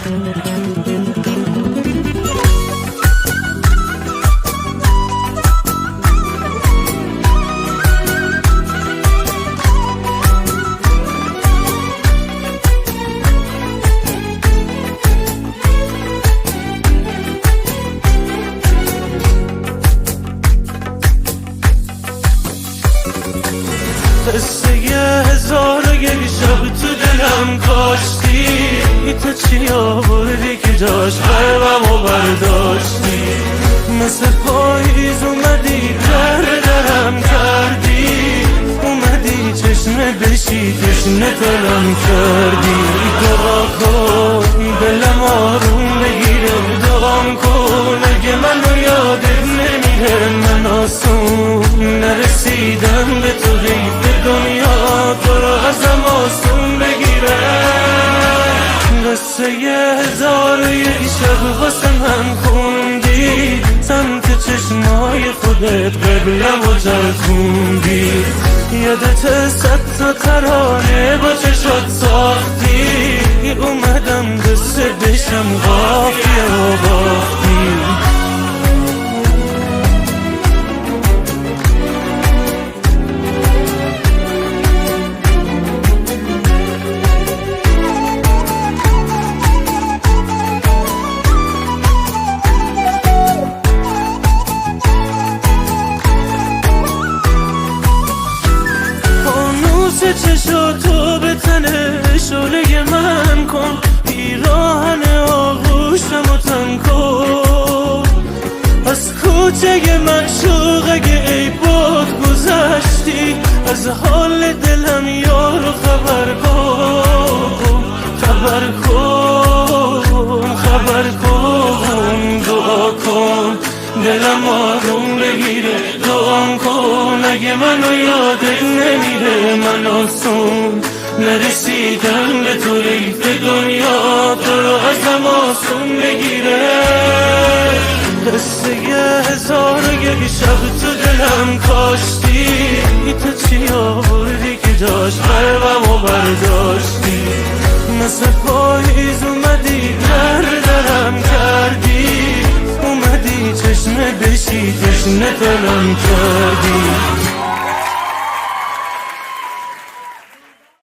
قصه 1001 شب تو دلم کاشتی، تو چی آوردی که جاش قلبمو برداشتی؟ مثل پاییز اومدی درم کردی، اومدی چشمه بشی تشنه دلم کردی. دعا کن دلم آروم بگیره، دعام کن اگه منو یادت نمیره. من آسون نرسیدم به تو، حیف دنیا تو رو ازم آسون بگیره. قصه 1001 شب واسه من خوندی، سمت چشمای خودت قبلم و چرخوندی. یادت 100 تا ترانه با چشات ساختی، اومدم قصه بشم قافیه و باختی. چشاتو به تنه شعله من کن، پیراهن آغوشم و تن کن. از کوچه من شوق اگه ای باد گذشتی، از حال دلم یارو خبر کن. خبر کن خبر کن، دعا کن دلم آروم بگیره. دعام کن اگه منو یادت نمیره. من آسون نرسیدم به تو، حیف دنیا تو رو ازم آسون بگیره. قصه 1001 شب تو دلم کاشتی، تو چی آوردی که جاش قلبمو برداشتی؟ مثل پاییز اومدی درم کردی، اومدی چشمه بشی تشنه دلم کردی.